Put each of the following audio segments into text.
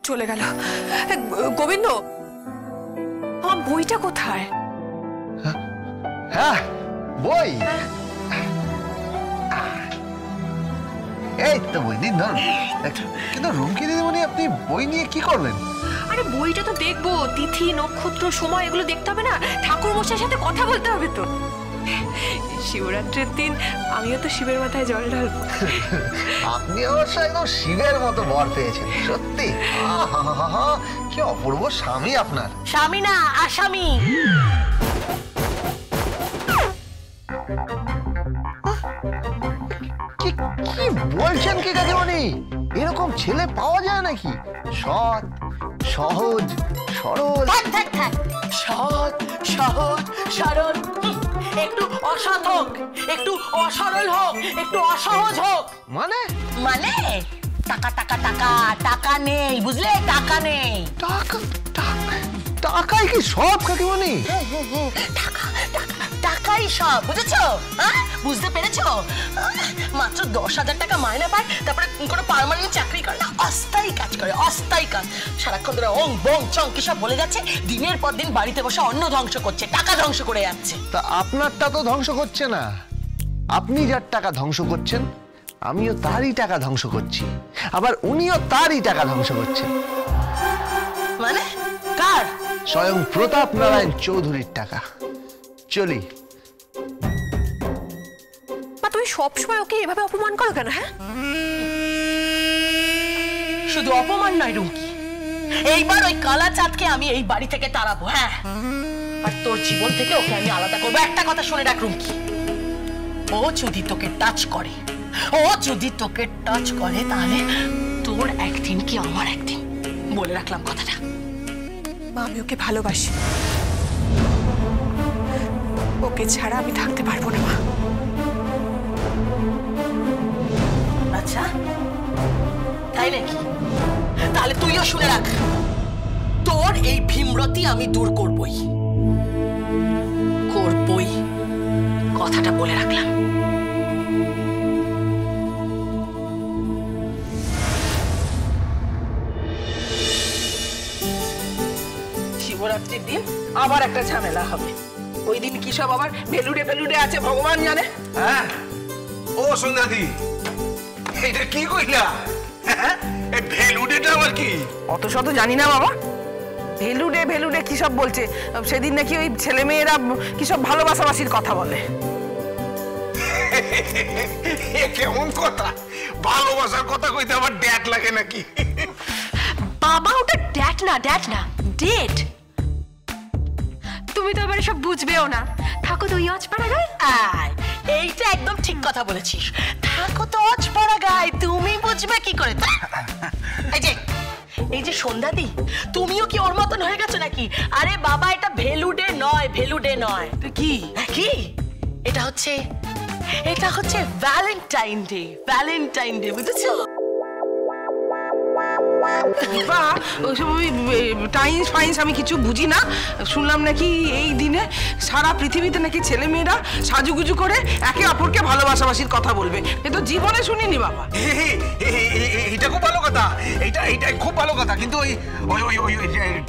চলে গেল। গোবিন্দ, আমার বইটা কোথায়? হ্যাঁ, বই এই তো বই দিন ধরুন। কিন্তু রুমকি দিদিমণি, আপনি বই নিয়ে কি করবেন? আরে বইটা তো দেখবো, তিথি নক্ষত্র সময় এগুলো দেখতে হবে না, ঠাকুর মশাইয়ের সাথে কথা বলতে হবে তো। শিবরাত্রির দিন আমিও তো শিবের মাথায় জল ঢালবো। আপনি অবশ্য একদম শিবের মতো বর পেয়েছেন, সত্যি। কি অপূর্ব স্বামী আপনার। স্বামী না, আসামি। কি বলছেন কি কাকিমণি? এরকম ছেলে পাওয়া যায় নাকি? সৎ, সহজ, সরল। সৎ, সহজ, সরল। একটু অসৎ হোক, একটু অসরল হোক, একটু অসহজ হোক। মানে মানে টাকা টাকা টাকা টাকা নেই, বুঝলে? টাকা নেই। টাকা টাকাই কি সব কাকিমণি? টাকা টাকা টাকাই সব, বুঝেছো? বুঝতে পেরেছো? মাত্র 10,000 টাকা মাইনে পায়, তারপরে কোনো পার্মানেন্ট চাকরি করে না, অস্থায়ী কাজ করে, অস্থায়ী কাজ। সারাক্ষণ ধরে ওং বং চং কি সব বলে যাচ্ছে, দিনের পর দিন বাড়িতে বসে অন্ন ধ্বংস করছে, টাকা ধ্বংস করে যাচ্ছে। তা আপনারটা তো ধ্বংস করছে না। আপনি যার টাকা ধ্বংস করছেন, আমিও তারই টাকা ধ্বংস করছি, আবার উনিও তারই টাকা ধ্বংস করছেন। মানে কার? স্বয়ং প্রতাপ নারায়ণ চৌধুরীর টাকা। চলি। তুমি সবসময় ওকে এভাবে অপমান করো কেন? হ্যাঁ, শুধু অপমান নয় রুমকি, এইবার ওই কালা চাঁদকে আমি এই বাড়ি থেকে তাড়াবো। হ্যাঁ, আর তোর জীবন থেকে ওকে আমি আলাদা করবো। একটা কথা শুনে রাখ রুমকি, ও যদি তোকে টাচ করে, তাহলে তোর একদিন কি আমার একদিন, বলে রাখলাম কথাটা। মা, আমি ওকে ভালোবাসি, ওকে ছাড়া আমি থাকতে পারবো না মা। আচ্ছা তাই নাকি? তাহলে তুইও শুনে রাখ, তোর এই ভীমরতি আমি দূর করবই, কথাটা বলে রাখলাম। শিবরাত্রির দিন আবার একটা ঝামেলা হবে। ওই দিন কি সব আবার ভেলুডে আছে ভগবান জানে। হ্যাঁ, ও সন্ধ্যাদি, এটা কি কইলা? এই ভেলুডেটা আবার কি? অত শত জানি না বাবা। ভেলুডে কি সব বলছে, সেদিন নাকি ওই ছেলে মেয়েরা কি সব ভালোবাসাবাসির কথা বলে। কেমন কথা? ভালোবাসার কথা কইতে আবার ড্যাট লাগে নাকি? বাবা, ওটা ড্যাট না, ডেট। তুমি তো আবার সব বুঝবেও না। থাকো তো অজপাড়া গায়ে। এইটা একদম ঠিক কথা বলেছিস, থাকো তো অজপাড়া গায়ে, তুমি বুঝবে কি করে? এই যে সন্ধ্যাদি, তুমিও কি ওর মতন হয়ে গেছো নাকি? আরে বাবা, এটা ভেলুডে নয়। কি এটা হচ্ছে ভ্যালেন্টাইন ডে, বুঝেছো? ওইসব টাইন্স ফাইন্স আমি কিছু বুঝি না। শুনলাম নাকি এই দিনে সারা পৃথিবীতে নাকি ছেলে মেয়েরা সাজুগুজু করে একে অপরকে ভালোবাসাবাসির কথা বলবে। এ তো জীবনে শুনিনি বাবা। এটা খুব ভালো কথা, এইটা খুব ভালো কথা। কিন্তু ওই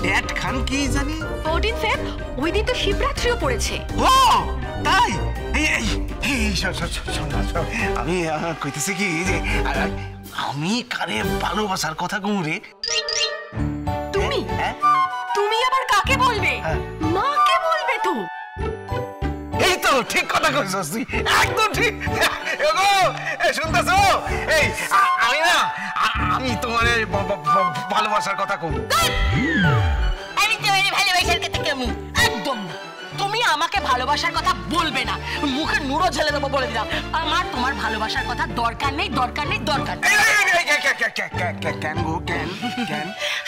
ড্যাট খান কি জানি 14 ফেব, ওই দিন তো শিবরাত্রিও পড়েছে। ও তাই? আমি কইতেছি কি যে আমি কারে ভালোবাসার কথা কমরে। তুমি আবার কাকে বলবে? মাকে বলবে তো। এই তো ঠিক কথা কইছস তুই, একদম ঠিক। এগো শুনতাছো? এই আমি তোমার ভালোবাসার কথা কম। আমি তোমার ভালোবাসার কথা কেমন? একদম না। তুমি আমাকে ভালোবাসার কথা বলবে না, মুখে নুরো ঝেলে দেবো বলে দিলাম। আমার তোমার ভালোবাসার কথা দরকার নেই।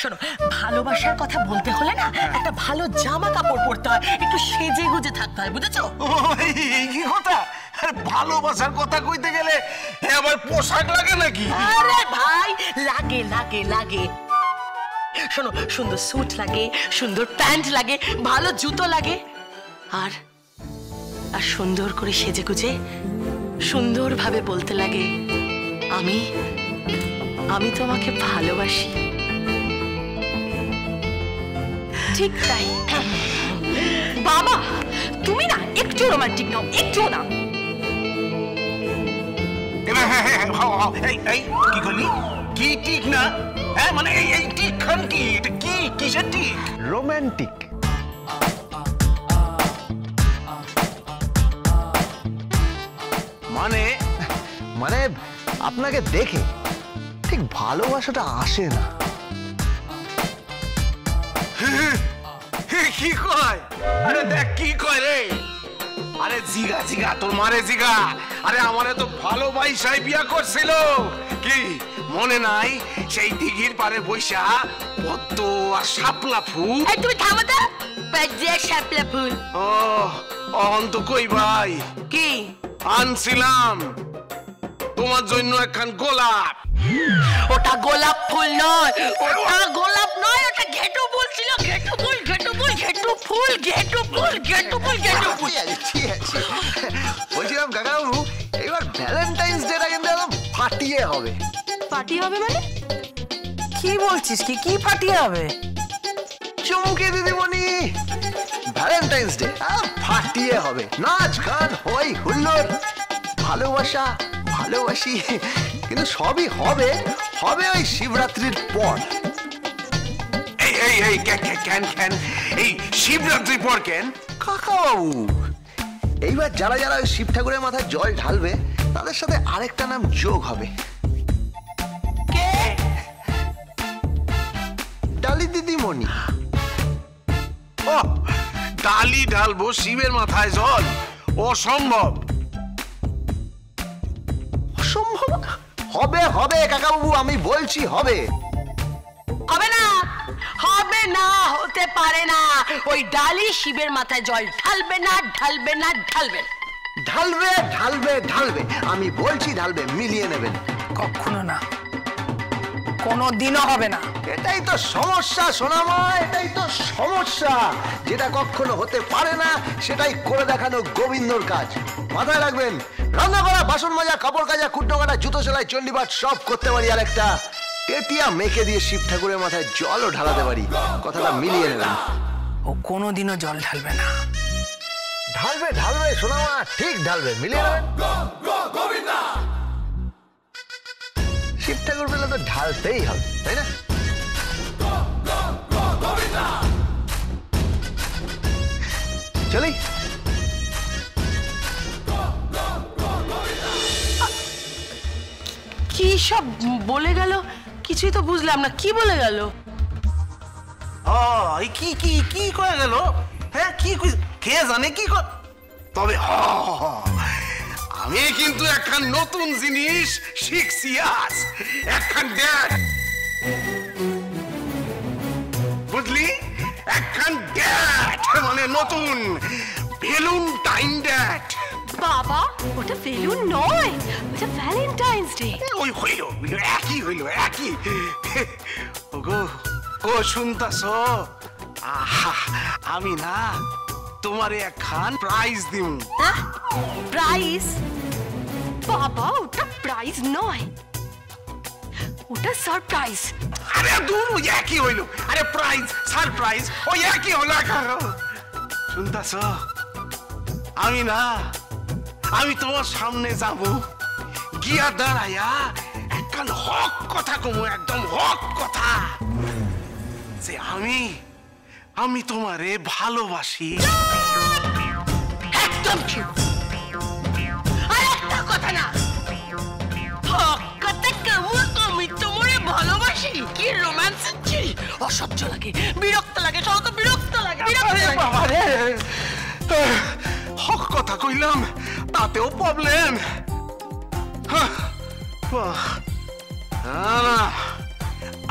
শোনো, ভালোবাসার কথা বলতে হলে না একটা ভালো জামা কাপড় পরতে হয়, একটু সেজে গুজে থাকতে হয়, বুঝেছো? কি কথা? ভালোবাসার কথা কইতে গেলে আবার পোশাক লাগে নাকি? আরে ভাই, লাগে। শোনো, সুন্দর স্যুট লাগে, সুন্দর প্যান্ট লাগে, ভালো জুতো লাগে, আর সুন্দর করে সেজে গুজে সুন্দরভাবে বলতে লাগে, আমি তোমাকে ভালোবাসি। ঠিক তাই। বাবা তুমি না একটু রোমান্টিক নাও, একটু না। এই কি করলি? কি ঠিক না? হ্যাঁ মানে এই ঠিক খান কি? এটা কি কিসের ঠিক? রোমান্টিক। মানে মানে আপনাকে দেখে ঠিক ভালোবাসাটা আসে না। কি কয়? আরে দেখ কি কয় রে। আরে জিগা জিগা তোর মারে জিগা। আরে আমারে তো ভালোবাসায় বিয়া করছিল। কি মনে নাই সেই দিঘির পারে বৈশা পদ্ম আর শাপলা ফুল? এই তুমি থামো তো, বাজে শাপলা ফুল। ও অন্ত কই ভাই কি আনছিলাম তোমার জন্য একখান গোলাপ। ওটা গোলাপ ফুল নয়, ওটা গোলাপ নয়, ওটা ঘেটু ফুল ছিল। ঘেটু ফুল, ঘেটু ফুল, ঘেটু ফুল, ঘেটু ফুল, ঘেটু ফুল, ঘেটু ফুল। ঠিক আছে। বলছিলাম কাকাবাবু এবার ভ্যালেন্টাইন্স ডেটা কিন্তু একদম ফাটিয়ে হবে। পার্টি হবে মানে? কি বলছিস? কি ফাটিয়ে হবে? চমকে দিদিমণি, ভ্যালেন্টাইন্স ডে ফাটিয়ে হবে। নাচ গান হই হুল্লোড়, ভালোবাসা ভালোবাসি, কিন্তু সবই হবে হবে ওই শিবরাত্রির পর। এই কেন এই শিবরাত্রির পর কেন? কাকাবাবু এইবার যারা যারা ওই শিব ঠাকুরের মাথায় জল ঢালবে তাদের সাথে আরেকটা নাম যোগ হবে। কে? ডালি দিদিমণি। ও ডালি ঢালবো শিবের মাথায় জল? অসম্ভব। অসম্ভব? হবে হবে কাকাবাবু, আমি বলছি হবে। হবে না, হবে না, হতে পারে না। ওই ডালি শিবের মাথায় জল ঢালবে না, ঢালবে না, ঢালবে না। ঢালবে ঢালবে ঢালবে, আমি বলছি ঢালবে, মিলিয়ে নেবেন। কখনো না, কোনো দিনও হবে না। এটাই তো সমস্যা সোনামা, এটাই তো সমস্যা। যেটা কখনো হতে পারে না সেটাই করে দেখানো গোবিন্দর কাজ। মাথায় রাখবেন, রান্না করা, বাসন মাজা, কাপড় কাচা, কুটনো কাটা, জুতো সেলাই, চণ্ডীপাঠ সব করতে পারি। আর একটা টেটিয়া মেখে দিয়ে শিব ঠাকুরের মাথায় জলও ঢালাতে পারি। কথাটা মিলিয়ে নেবেন। ও কোনোদিনও জল ঢালবে না। ঢালবে ঢালবে সোনামা, ঠিক ঢালবে, মিলিয়ে নেবেন। শিব ঠাকুর পেলে তো ঢালতেই হবে, তাই না? চলি। কি সব বলে গেল কিছুই তো বুঝলাম না। কি বলে গেল? ও এই কি কি কি কয়ে গেল? হ্যাঁ কি কে জানে কি তবে আমি কিন্তু একখান নতুন জিনিস শিখছি আজ। একখান ড্যাট, বুঝলি? একখান ড্যাট মানে নতুন ভ্যালেন্টাইন ড্যাট। বাবা ওটা বেলুন নয়, ওটা ভ্যালেন্টাইন্স ডে। ওই হইল একই হইল একই। ওগো ও শুনতাছ? আমি না তোমারে একখান প্রাইজ দিম। প্রাইজ? বাবা ওটা প্রাইজ নয়, ওটা সারপ্রাইজ। আরে দূর ওই একই হইল। আরে প্রাইজ সারপ্রাইজ ওই একই হলো। শুনতাছ? আমি না আমি তোমার সামনে যাব, গিয়া দাঁড়াইয়া একখান হক কথা কমু, একদম হক কথা, যে আমি তোমারে ভালোবাসি। একদম ঠিক। আর একটা কথা না, হক কথা কেমন আমি তোমারে ভালোবাসি। কি রোম্যান্স হচ্ছে! অসহ্য লাগে, বিরক্ত লাগে, সব বিরক্ত লাগে, বিরক্ত লাগে। হক কথা কইলাম তাতেও প্রবলেম।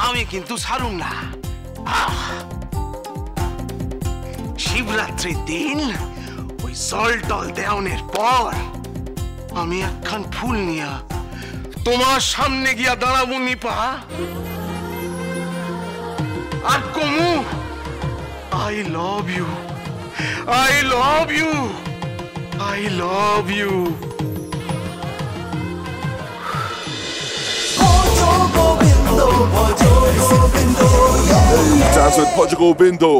আমি কিন্তু ছাড়ুম না। শিবরাত্রির দিন ওই জল টল দেওয়ানের পর আমি একখান ফুল নিয়া তোমার সামনে গিয়া দাঁড়াবো নিপা, আর কমু I love you, I love you. I love you. Dance with Portugal Bindo.